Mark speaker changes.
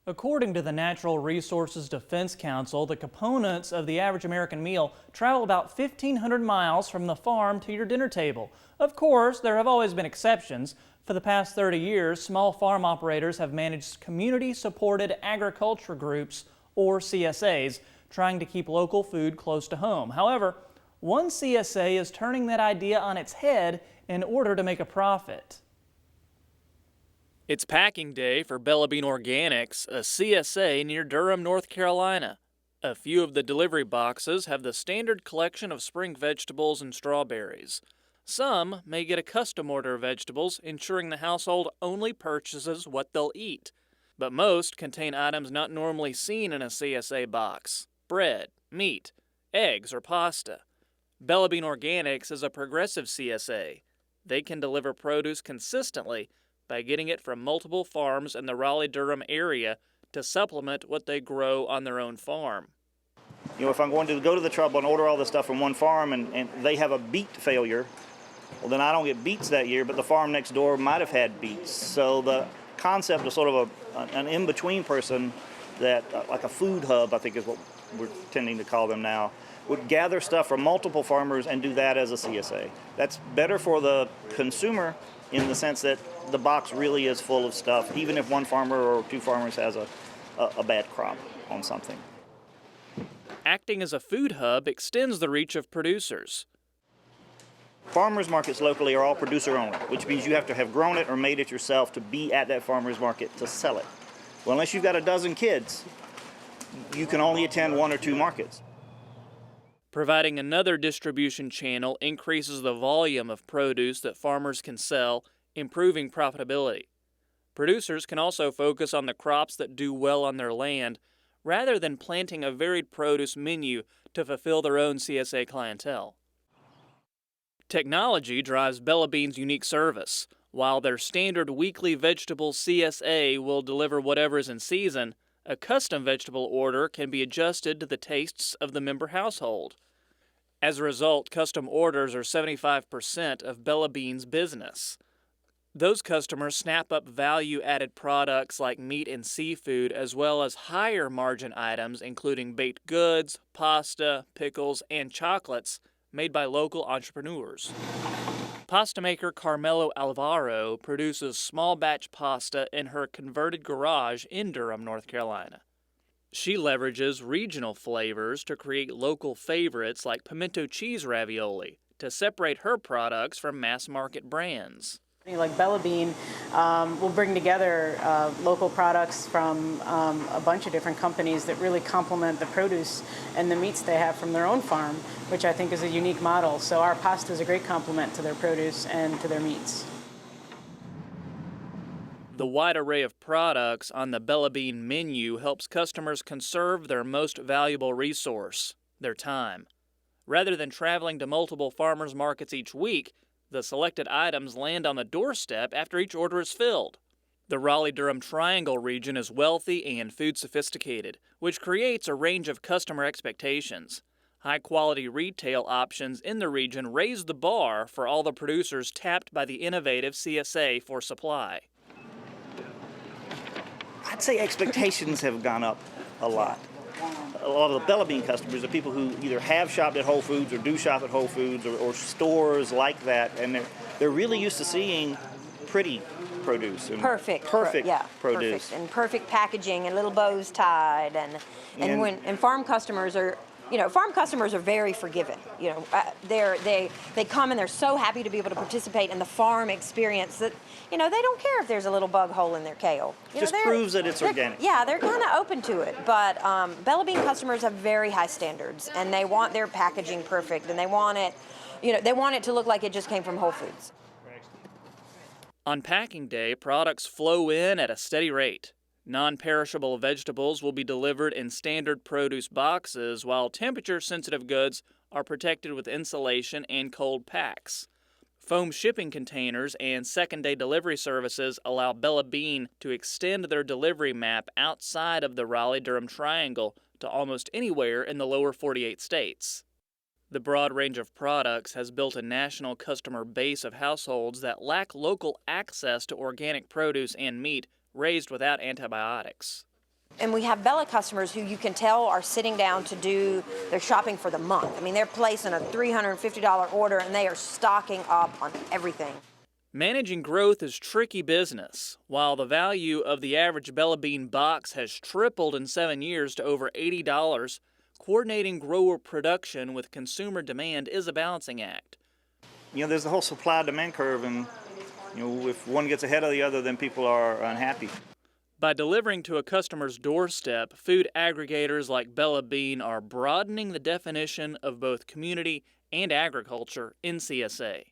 Speaker 1: According to the Natural Resources Defense Council, the components of the average American meal travel about 1,500 miles from the farm to your dinner table. Of course, there have always been exceptions. For the past 30 years, small farm operators have managed community-supported agriculture groups, or CSAs, trying to keep local food close to home. However, one CSA is turning that idea on its head in order to make a profit.
Speaker 2: It's packing day for Bella Bean Organics, a CSA near Durham, North Carolina. A few of the delivery boxes have the standard collection of spring vegetables and strawberries. Some may get a custom order of vegetables, ensuring the household only purchases what they'll eat. But most contain items not normally seen in a CSA box: bread, meat, eggs, or pasta. Bella Bean Organics is a progressive CSA. They can deliver produce consistently by getting it from multiple farms in the Raleigh-Durham area to supplement what they grow on their own farm.
Speaker 3: You know, if I'm going to go to the trouble and order all this stuff from one farm and they have a beet failure, well, then I don't get beets that year, but the farm next door might have had beets. So the concept of sort of an in-between person that, like a food hub, I think is what we're tending to call them now, would gather stuff from multiple farmers and do that as a CSA. That's better for the consumer in the sense that the box really is full of stuff, even if one farmer or two farmers has a bad crop on something.
Speaker 2: Acting as a food hub extends the reach of producers.
Speaker 3: Farmers markets locally are all producer only, which means you have to have grown it or made it yourself to be at that farmer's market to sell it. Well, unless you've got a dozen kids, you can only attend one or two markets.
Speaker 2: Providing another distribution channel increases the volume of produce that farmers can sell, improving profitability. Producers can also focus on the crops that do well on their land, rather than planting a varied produce menu to fulfill their own CSA clientele. Technology drives Bella Bean's unique service. While their standard weekly vegetable CSA will deliver whatever is in season, a custom vegetable order can be adjusted to the tastes of the member household. As a result, custom orders are 75% of Bella Bean's business. Those customers snap up value-added products like meat and seafood, as well as higher-margin items including baked goods, pasta, pickles, and chocolates made by local entrepreneurs. Pasta maker Carmelo Alvaro produces small-batch pasta in her converted garage in Durham, North Carolina. She leverages regional flavors to create local favorites like pimento cheese ravioli to separate her products from mass-market brands.
Speaker 4: Like Bella Bean will bring together local products from a bunch of different companies that really complement the produce and the meats they have from their own farm, which I think is a unique model. So our pasta is a great complement to their produce and to their meats.
Speaker 2: The wide array of products on the Bella Bean menu helps customers conserve their most valuable resource, their time. Rather than traveling to multiple farmers markets each week, the selected items land on the doorstep after each order is filled. The Raleigh-Durham Triangle region is wealthy and food sophisticated, which creates a range of customer expectations. High-quality retail options in the region raise the bar for all the producers tapped by the innovative CSA for supply.
Speaker 3: I'd say expectations have gone up a lot. A lot of the Bella Bean customers are people who either have shopped at Whole Foods or do shop at Whole Foods or stores like that, and they're really used to seeing pretty produce and
Speaker 5: perfect
Speaker 3: produce
Speaker 5: perfect, and perfect packaging and little bows tied and farm customers are. You know, farm customers are very forgiving. You know, they come and they're so happy to be able to participate in the farm experience that, you know, they don't care if there's a little bug hole in their kale.
Speaker 3: Just proves that it's organic.
Speaker 5: Yeah, they're kind of open to it. But Bella Bean customers have very high standards, and they want their packaging perfect, and they want it, you know, they want it to look like it just came from Whole Foods.
Speaker 2: On packing day, products flow in at a steady rate. Non-perishable vegetables will be delivered in standard produce boxes, while temperature-sensitive goods are protected with insulation and cold packs. Foam shipping containers and second-day delivery services allow Bella Bean to extend their delivery map outside of the Raleigh-Durham Triangle to almost anywhere in the lower 48 states. The broad range of products has built a national customer base of households that lack local access to organic produce and meat raised without antibiotics.
Speaker 5: And we have Bella customers who you can tell are sitting down to do their shopping for the month. I mean, they're placing a $350 order and they are stocking up on everything.
Speaker 2: Managing growth is tricky business. While the value of the average Bella bean box has tripled in 7 years to over $80, coordinating grower production with consumer demand is a balancing act.
Speaker 3: You know, there's the whole supply-demand curve, and if one gets ahead of the other, then people are unhappy.
Speaker 2: By delivering to a customer's doorstep, food aggregators like Bella Bean are broadening the definition of both community and agriculture in CSA.